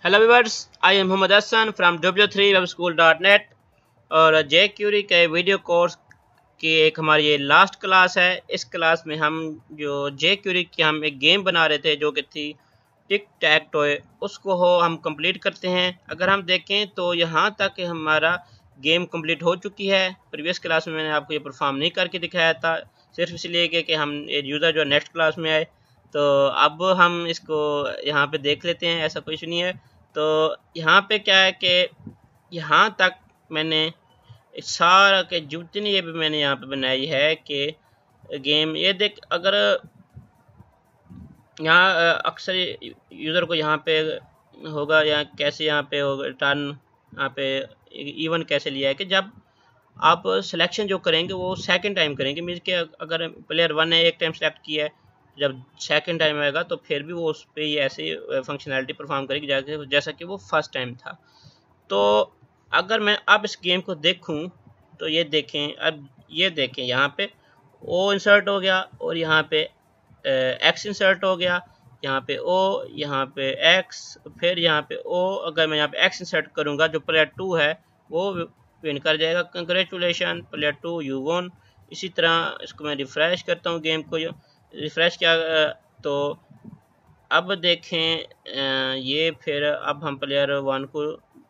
Hello viewers, I am Mohammad Hasan from w3webschool.net और jQuery के video course की एक हमारी ये लास्ट क्लास है। इस क्लास में हम जो जे क्यूरी की हम एक गेम बना रहे थे जो कि थी टिक टैक टॉय, उसको हम कंप्लीट करते हैं। अगर हम देखें तो यहाँ तक हमारा गेम कंप्लीट हो चुकी है। प्रीवियस क्लास में मैंने आपको ये परफॉर्म नहीं करके दिखाया था, सिर्फ इसलिए कि हम यूज़र जो नेक्स्ट क्लास में आए। तो अब हम इसको यहाँ पे देख लेते हैं, ऐसा कुछ नहीं है। तो यहाँ पे क्या है कि यहाँ तक मैंने सारा के जितनी ये भी मैंने यहाँ पे बनाई है कि गेम ये देख, अगर यहाँ अक्सर यूज़र को यहाँ पे होगा या कैसे यहाँ पे होगा टर्न, यहाँ पे इवन कैसे लिया है कि जब आप सिलेक्शन जो करेंगे वो सेकंड टाइम करेंगे। मीन्स कि अगर प्लेयर 1 ने एक टाइम सेलेक्ट किया है, जब सेकंड टाइम आएगा तो फिर भी वो उस पर ही ऐसे फंक्शनैलिटी परफॉर्म करेगी जैसा कि वो फर्स्ट टाइम था। तो अगर मैं अब इस गेम को देखूं तो ये देखें, अब ये देखें यहाँ पे ओ इंसर्ट हो गया और यहाँ पे एक्स इंसर्ट हो गया, यहाँ पे ओ, यहाँ पे एक्स, फिर यहाँ पे ओ। अगर मैं यहाँ पे एक्स इंसर्ट करूँगा, जो प्लेयर 2 है वो विन कर जाएगा। Congratulation player 2, you one. इसी तरह इसको मैं रिफ्रेश करता हूँ, गेम को रिफ्रेश किया तो अब देखें ये फिर अब हम प्लेयर 1 को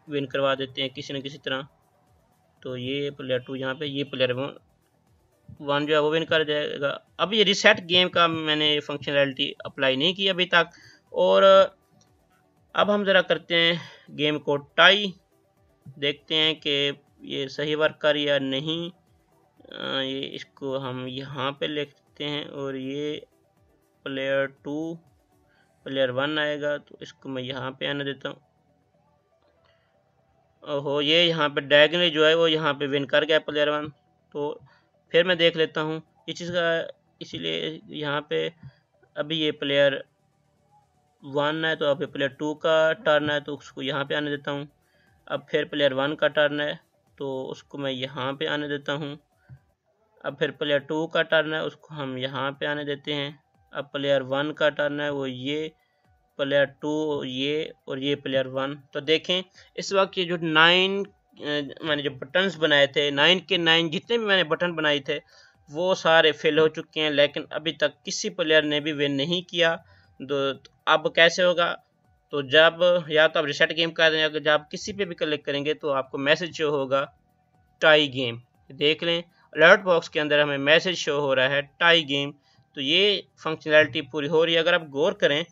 विन करवा देते हैं किसी न किसी तरह। तो ये प्लेयर 2 यहाँ पे, ये प्लेयर 1 जो है वो विन कर जाएगा। अब ये रिसेट गेम का मैंने फंक्शनैलिटी अप्लाई नहीं की अभी तक। और अब हम ज़रा करते हैं गेम को टाई, देखते हैं कि ये सही वर्क कर या नहीं। ये इसको हम यहाँ पे लिखते हैं और ये प्लेयर 2 प्लेयर 1 आएगा, तो इसको मैं यहाँ पे आने देता हूँ। ओहो, ये यहाँ पे डायगनली जो है वो यहाँ पे विन कर गया प्लेयर 1। तो फिर मैं देख लेता हूँ इस चीज़ का, इसीलिए यहाँ पे अभी ये प्लेयर 1 है तो अभी प्लेयर 2 का टर्न है, तो उसको यहाँ पे आने देता हूँ। अब फिर प्लेयर 1 का टर्न है तो उसको मैं यहाँ पे आने देता हूँ। अब फिर प्लेयर 2 का टर्न है, उसको हम यहाँ पे आने देते हैं। अब प्लेयर 1 का टर्न है, वो ये प्लेयर 2 ये और ये प्लेयर 1। तो देखें इस वक्त ये जो 9 मैंने जो बटन्स बनाए थे, 9 के 9 जितने भी मैंने बटन बनाए थे वो सारे फिल हो चुके हैं, लेकिन अभी तक किसी प्लेयर ने भी विन नहीं किया। तो अब कैसे होगा? तो जब या तो आप रिसेट गेम कर दें, अगर जब किसी पे भी क्लिक करेंगे तो आपको मैसेज शो होगा टाई गेम। देख लें अलर्ट बॉक्स के अंदर हमें मैसेज शो हो रहा है टाई गेम। तो ये फंक्शनैलिटी पूरी हो रही है। अगर आप गौर करें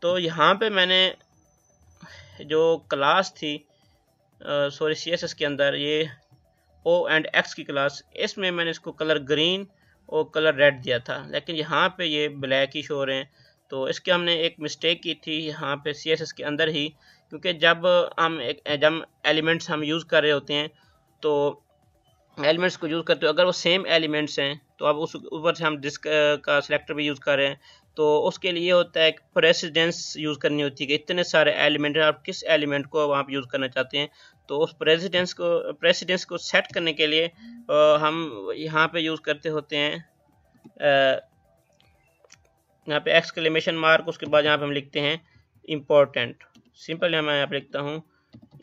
तो यहाँ पे मैंने जो क्लास थी सॉरी CSS के अंदर, ये O एंड X की क्लास, इसमें मैंने इसको कलर ग्रीन और कलर रेड दिया था, लेकिन यहाँ पे ये ब्लैक ही शो हो रहे हैं। तो इसके हमने एक मिस्टेक की थी यहाँ पे CSS के अंदर ही, क्योंकि जब जब एलिमेंट्स हम यूज़ कर रहे होते हैं तो एलिमेंट्स को यूज़ करते हो, अगर वो सेम एलिमेंट्स हैं तो अब उस ऊपर से हम डिस्क का सिलेक्टर भी यूज़ कर रहे हैं, तो उसके लिए होता है प्रेसिडेंस यूज़ करनी होती है कि इतने सारे एलिमेंट हैं, आप किस एलिमेंट को आप यूज़ करना चाहते हैं। तो उस प्रेसिडेंस को सेट करने के लिए हम यहाँ पे यूज़ करते होते हैं यहाँ पे एक्सक्लेमेशन मार्क, उसके बाद यहाँ पे हम लिखते हैं इम्पोर्टेंट। सिंपल मैं यहाँ पे लिखता हूँ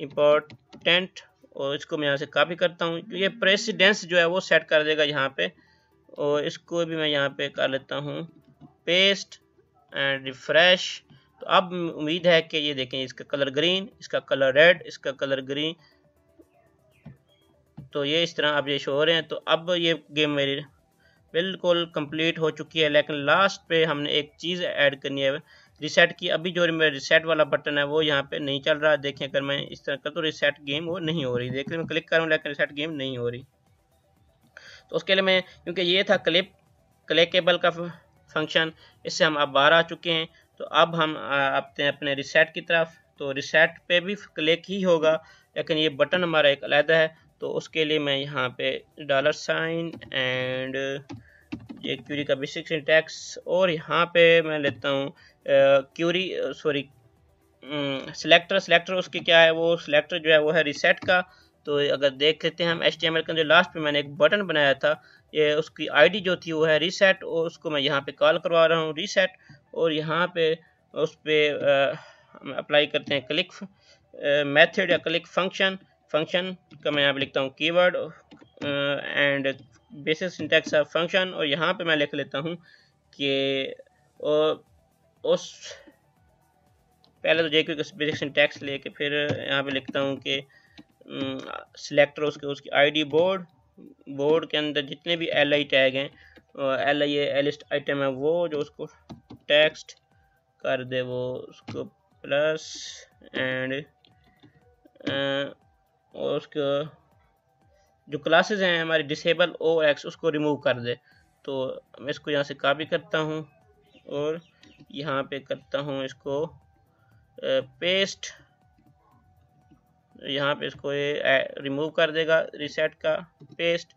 इम्पोर्टेंट और इसको मैं यहाँ से कॉपी करता हूँ। ये प्रेसिडेंस जो है वो सेट कर देगा यहाँ पे, और इसको भी मैं यहाँ पे कर लेता हूँ पेस्ट एंड रिफ्रेश। तो अब उम्मीद है कि ये देखें, इसका कलर ग्रीन, इसका कलर रेड, इसका कलर ग्रीन, तो ये इस तरह अब ये शो हो रहे हैं। तो अब ये गेम मेरी बिल्कुल कंप्लीट हो चुकी है, लेकिन लास्ट पे हमने एक चीज़ ऐड करनी है रिसेट की। अभी जो मेरा रिसेट वाला बटन है वो यहाँ पे नहीं चल रहा। देखें अगर मैं इस तरह कर तो रिसेट गेम वो नहीं हो रही। देख रहे मैं क्लिक कर रहा हूँ लेकिन रिसेट गेम नहीं हो रही। तो उसके लिए मैं, क्योंकि ये था क्लिकेबल का फंक्शन, इससे हम अब बाहर आ चुके हैं। तो अब हम आते हैं अपने रिसेट की तरफ। तो रिसेट पे भी क्लिक ही होगा, लेकिन ये बटन हमारा एक अलग है। तो उसके लिए मैं यहाँ पे $साइन एंड ये क्यूरी का बेसिक सिंटैक्स, और यहाँ पे मैं लेता हूँ क्यूरी सॉरी सिलेक्टर उसकी क्या है, वो सिलेक्टर जो है वो है रिसेट का। तो अगर देख लेते हैं हम HTML के अंदर लास्ट पे मैंने एक बटन बनाया था, ये उसकी आईडी जो थी वो है रिसेट, और उसको मैं यहाँ पे कॉल करवा रहा हूँ रिसेट, और यहाँ पे उस पे हम अप्लाई करते हैं क्लिक मेथड या क्लिक फंक्शन। फंक्शन का मैं यहाँ पे लिखता हूँ keyword and basic syntax of function, और यहाँ पे मैं लिख लेता हूँ कि उस पहले तो jQuery का बेसिक सिंटैक्स लेके फिर यहाँ पे लिखता हूँ कि सिलेक्टर उसकी आईडी बोर्ड के अंदर जितने भी li टैग हैं, लिस्ट आइटम है, वो जो उसको टेक्स्ट कर दे वो उसको प्लस एंड और उसको जो क्लासेस हैं हमारी डिसेबल OX उसको रिमूव कर दे। तो मैं इसको यहाँ से कॉपी करता हूँ और यहाँ पे करता हूँ इसको पेस्ट। यहाँ पे इसको ये रिमूव कर देगा रीसेट का पेस्ट।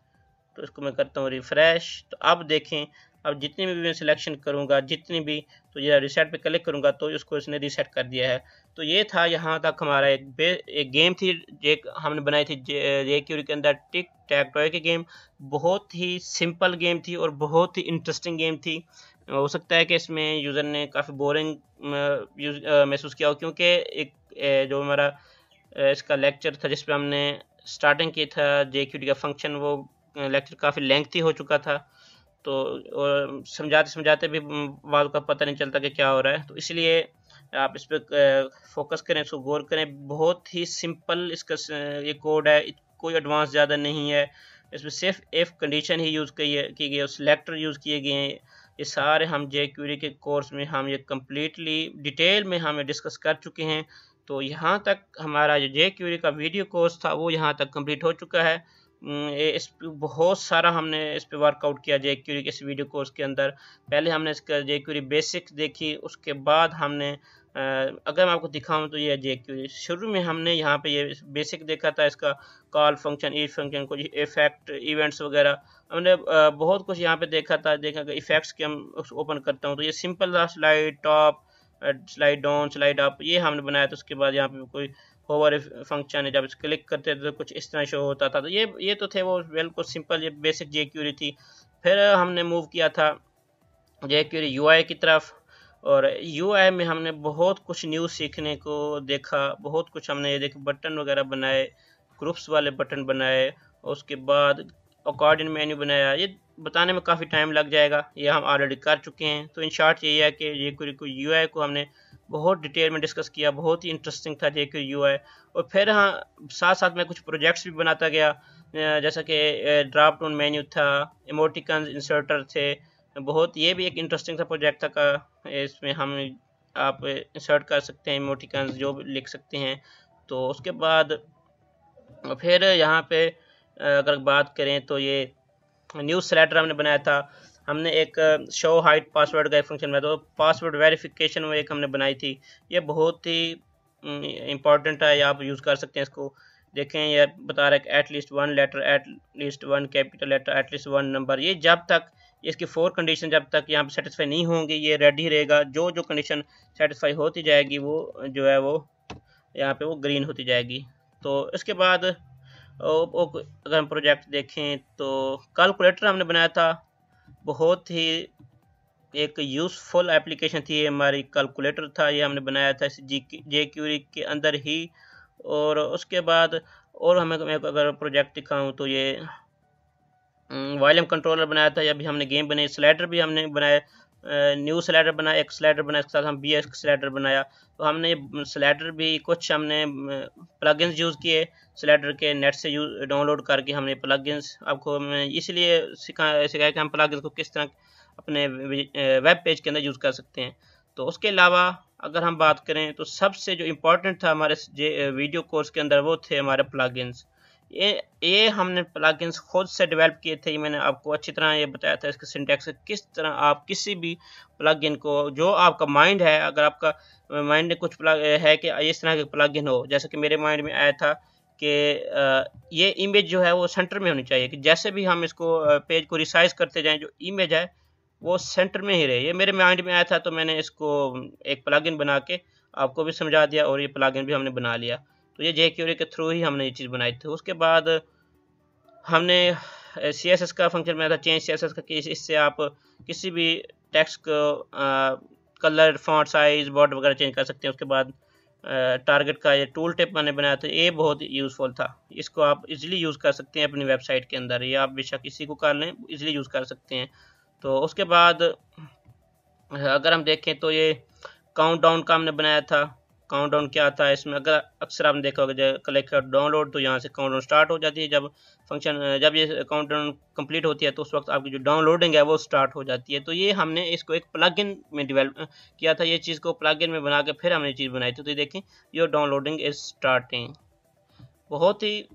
तो इसको मैं करता हूँ रिफ्रेश। तो अब देखें, अब जितनी भी मैं सिलेक्शन करूँगा, जितनी भी, तो ये रीसेट पे क्लिक करूँगा तो इसको इसने रीसेट कर दिया है। तो ये था यहाँ तक हमारा एक गेम थी, एक हमने बनाई थी jQuery के अंदर टिक टैग टॉय की गेम। बहुत ही सिंपल गेम थी और बहुत ही इंटरेस्टिंग गेम थी। हो सकता है कि इसमें यूज़र ने काफ़ी बोरिंग महसूस किया हो, क्योंकि एक जो हमारा इसका लेक्चर था जिस पर हमने स्टार्टिंग की था jQuery का फंक्शन, वो लेक्चर काफ़ी लेंथी हो चुका था। तो और समझाते समझाते भी वाल का पता नहीं चलता कि क्या हो रहा है। तो इसलिए आप इस पर फोकस करें, इसको गौर करें। बहुत ही सिंपल इसका ये कोड है, कोई एडवांस ज़्यादा नहीं है। इसमें सिर्फ इफ़ कंडीशन ही यूज़ की गई है, सिलेक्टर यूज़ किए गए हैं। ये सारे हम jQuery के कोर्स में हम ये कम्प्लीटली डिटेल में हम डिस्कस कर चुके हैं। तो यहाँ तक हमारा जो jQuery का वीडियो कोर्स था वो यहाँ तक कंप्लीट हो चुका है। इस बहुत सारा हमने इस पे वर्कआउट किया jQuery के इस वीडियो कोर्स के अंदर। पहले हमने इसका jQuery बेसिक्स देखी, उसके बाद हमने अगर मैं आपको दिखाऊं तो ये jQuery शुरू में हमने यहाँ पे ये बेसिक देखा था, इसका कॉल फंक्शन, ईच फंक्शन, कुछ इफेक्ट, इवेंट्स वगैरह हमने बहुत कुछ यहाँ पे देखा था। देखा कि इफेक्ट्स के हम ओपन करता हूँ तो ये सिंपल था, slide top, slide down, slide up, ये हमने बनाया था। उसके बाद यहाँ पे कोई होवर फंक्शन है, जब इस क्लिक करते थे तो कुछ इस तरह शो होता था। तो ये तो थे वो बिल्कुल सिंपल ये बेसिक jQuery थी। फिर हमने मूव किया था jQuery UI की तरफ, और UI में हमने बहुत कुछ न्यू सीखने को देखा। बहुत कुछ हमने ये देखा, बटन वगैरह बनाए, ग्रुप्स वाले बटन बनाए, और उसके बाद अकॉर्डिंग मेन्यू बनाया। ये बताने में काफ़ी टाइम लग जाएगा, ये हम ऑलरेडी कर चुके हैं। तो इन शॉर्ट यही है कि jQuery को UI को हमने बहुत डिटेल में डिस्कस किया। बहुत ही इंटरेस्टिंग था jQuery UI। और फिर हाँ, साथ साथ में कुछ प्रोजेक्ट्स भी बनाता गया, जैसा कि ड्रॉप डाउन मेन्यू था, इमोटिकन्स इंसर्टर थे। बहुत ये भी एक इंटरेस्टिंग सा प्रोजेक्ट था का इसमें हम आप इंसर्ट कर सकते हैं इमोटिकन्स, जो भी लिख सकते हैं। तो उसके बाद फिर यहाँ पे अगर बात करें तो ये न्यू स्लाइडर हमने बनाया था। हमने एक शो हाइड पासवर्ड का एक फंक्शन बनाया, तो पासवर्ड वेरिफिकेशन वो एक हमने बनाई थी। ये बहुत ही इम्पॉर्टेंट है, आप यूज़ कर सकते हैं इसको। देखें ये बता रहा है कि at least one letter, at least one capital letter, at least one number. ये जब तक इसकी 4 कंडीशन जब तक यहाँ पे सेटिस्फाई नहीं होंगी ये रेडी रहेगा। जो जो कंडीशन सेटिस्फाई होती जाएगी वो जो है वो यहाँ पे वो ग्रीन होती जाएगी। तो इसके बाद अगर हम प्रोजेक्ट देखें तो कैलकुलेटर हमने बनाया था। बहुत ही एक यूज़फुल एप्लीकेशन थी हमारी, कैलकुलेटर था, ये हमने बनाया था इस jQuery के अंदर ही। और उसके बाद और हमें अगर प्रोजेक्ट दिखाऊं तो ये वॉल्यूम कंट्रोलर बनाया था। अभी हमने गेम बनाई, स्लाइडर भी हमने बनाया, न्यू स्लाइडर बनाया, एक स्लाइडर बनाया, इसके साथ हम BS स्लाइडर बनाया। तो हमने स्लाइडर भी कुछ हमने प्लगइन्स यूज़ किए स्लाइडर के, नेट से डाउनलोड करके हमने प्लगइन्स आपको इसलिए सिखाया कि हम प्लगइन्स को किस तरह अपने वेब पेज के अंदर यूज़ कर सकते हैं। तो उसके अलावा अगर हम बात करें तो सबसे जो इम्पोर्टेंट था हमारे वीडियो कोर्स के अंदर वो थे हमारे प्लगइन्स। ये हमने प्लगइन्स खुद से डेवलप किए थे। मैंने आपको अच्छी तरह ये बताया था इसका सिंटैक्स, किस तरह आप किसी भी प्लगइन को, जो आपका माइंड है, अगर आपका माइंड में कुछ है कि इस तरह के प्लगइन हो, जैसे कि मेरे माइंड में आया था कि ये इमेज जो है वो सेंटर में होनी चाहिए, कि जैसे भी हम इसको पेज को रिसाइज करते जाएं जो इमेज है वो सेंटर में ही रहे। ये मेरे माइंड में आया था, तो मैंने इसको एक प्लगइन बना के आपको भी समझा दिया और ये प्लगइन भी हमने बना लिया। तो ये jQuery के थ्रू ही हमने ये चीज़ बनाई थी। उसके बाद हमने CSS का फंक्शन बनाया था, चेंज CSS का, इससे आप किसी भी टेक्स्ट को कलर, फॉन्ट साइज, बॉर्डर वगैरह चेंज कर सकते हैं। उसके बाद टारगेट का ये टूल टिप मैंने बनाया था, ये बहुत यूज़फुल था। इसको आप इजीली यूज़ कर सकते हैं अपनी वेबसाइट के अंदर, ये आप बेशक किसी को कर लें, इजीली यूज़ कर सकते हैं। तो उसके बाद अगर हम देखें तो ये काउंटडाउन का हमने बनाया था। काउंटडाउन क्या था इसमें, अगर अक्सर आपने देखा होगा जब क्लिक कर डाउनलोड तो यहाँ से काउंटडाउन स्टार्ट हो जाती है। जब ये काउंटडाउन कंप्लीट होती है तो उस वक्त आपकी जो डाउनलोडिंग है वो स्टार्ट हो जाती है। तो ये हमने इसको एक प्लगइन में डेवलप किया था, ये चीज़ को प्लगइन में बना के फिर हमने चीज़ बनाई थी। तो ये देखें, योर डाउनलोडिंग इज स्टार्टिंग। बहुत ही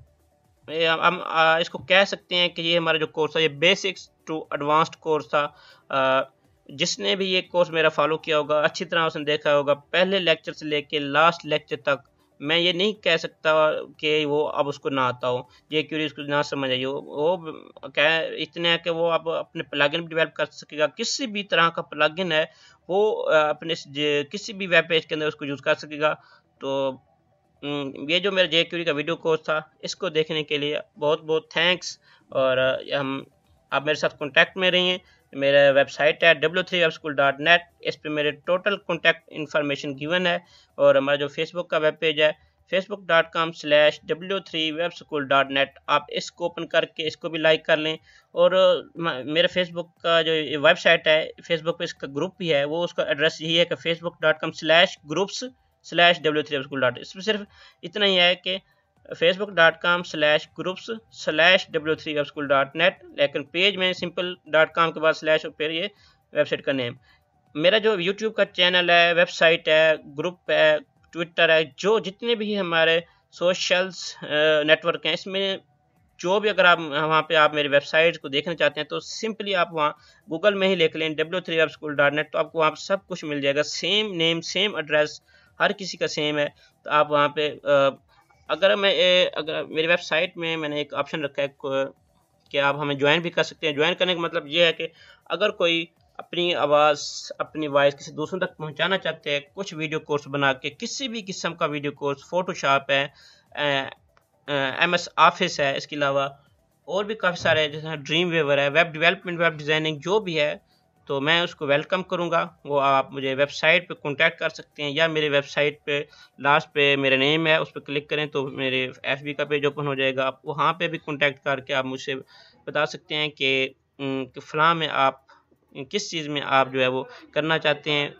हम इसको कह सकते हैं कि ये हमारा जो कोर्स था ये बेसिक्स टू एडवांस्ड कोर्स था। जिसने भी ये कोर्स मेरा फॉलो किया होगा, अच्छी तरह उसने देखा होगा पहले लेक्चर से लेके लास्ट लेक्चर तक। मैं ये नहीं कह सकता कि वो अब उसको ना आता हो, ये क्यूरी उसको ना समझ आई हो। वो क्या इतने है कि वो अब अपने प्लगइन भी डेवलप कर सकेगा, किसी भी तरह का प्लगइन है वो अपने किसी भी वेब पेज के अंदर उसको यूज़ कर सकेगा। तो ये जो मेरा JQuery का वीडियो कोर्स था, इसको देखने के लिए बहुत बहुत थैंक्स। और आप मेरे साथ कॉन्टैक्ट में रहिए। मेरा वेबसाइट है w3webschool.net, इस पर मेरे टोटल कॉन्टैक्ट इन्फॉर्मेशन गिवन है। और हमारा जो फेसबुक का वेब पेज है facebook.com/w3webschool.net, आप इसको ओपन करके इसको भी लाइक कर लें। और मेरे फेसबुक का जो वेबसाइट है, फेसबुक पे इसका ग्रुप भी है, वो उसका एड्रेस यही है कि facebook.com/groups/w3webschool. इसमें सिर्फ इतना ही है कि facebook.com/groups/w3webschool.net, लेकिन पेज में simple.com के बाद स्लैश और फिर ये वेबसाइट का नेम। मेरा जो यूट्यूब का चैनल है, वेबसाइट है, ग्रुप है, ट्विटर है, जो जितने भी हमारे सोशल्स नेटवर्क हैं, इसमें जो भी अगर आप वहाँ पे आप मेरी वेबसाइट को देखना चाहते हैं तो सिंपली आप वहाँ गूगल में ही लिख लें w3webschool.net, तो आपको वहाँ पर सब कुछ मिल जाएगा। सेम नेम, सेम एड्रेस, हर किसी का सेम है। तो आप वहाँ पे अगर मेरी वेबसाइट में मैंने एक ऑप्शन रखा है कि आप हमें ज्वाइन भी कर सकते हैं। ज्वाइन करने का मतलब ये है कि अगर कोई अपनी आवाज़, अपनी वॉइस किसी दूसरों तक पहुंचाना चाहते हैं, कुछ वीडियो कोर्स बना के, किसी भी किस्म का वीडियो कोर्स, फोटोशॉप है, MS ऑफिस है, इसके अलावा और भी काफ़ी सारे हैं, जैसे ड्रीम वेवर है, वेब डेवलपमेंट, वेब डिज़ाइनिंग, जो भी है, तो मैं उसको वेलकम करूंगा। वो आप मुझे वेबसाइट पे कांटेक्ट कर सकते हैं, या मेरे वेबसाइट पे लास्ट पे मेरा नेम है, उस पर क्लिक करें तो मेरे FB का पेज ओपन हो जाएगा। आप वहाँ पे भी कांटेक्ट करके आप मुझसे बता सकते हैं कि फ़लाँ में आप किस चीज़ में आप जो है वो करना चाहते हैं,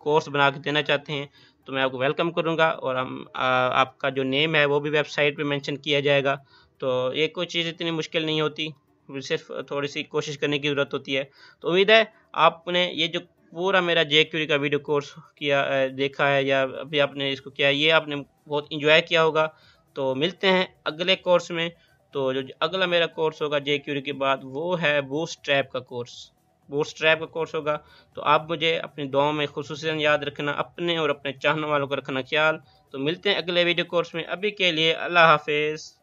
कोर्स बना के देना चाहते हैं, तो मैं आपको वेलकम करूँगा। और आपका जो नेम है वो भी वेबसाइट पे मेंशन किया जाएगा। तो ये कोई चीज़ इतनी मुश्किल नहीं होती, सिर्फ थोड़ी सी कोशिश करने की ज़रूरत होती है। तो उम्मीद है आपने ये जो पूरा मेरा JQuery का वीडियो कोर्स देखा है, या अभी आपने इसको किया है, ये आपने बहुत इंजॉय किया होगा। तो मिलते हैं अगले कोर्स में। तो जो अगला मेरा कोर्स होगा JQuery के बाद, वो है बूटस्ट्रैप का कोर्स होगा। तो आप मुझे अपनी दुआओं में खुसूसन याद रखना, अपने और अपने चाहने वालों को रखना ख्याल। तो मिलते हैं अगले वीडियो कोर्स में। अभी के लिए अल्लाह हाफिज़।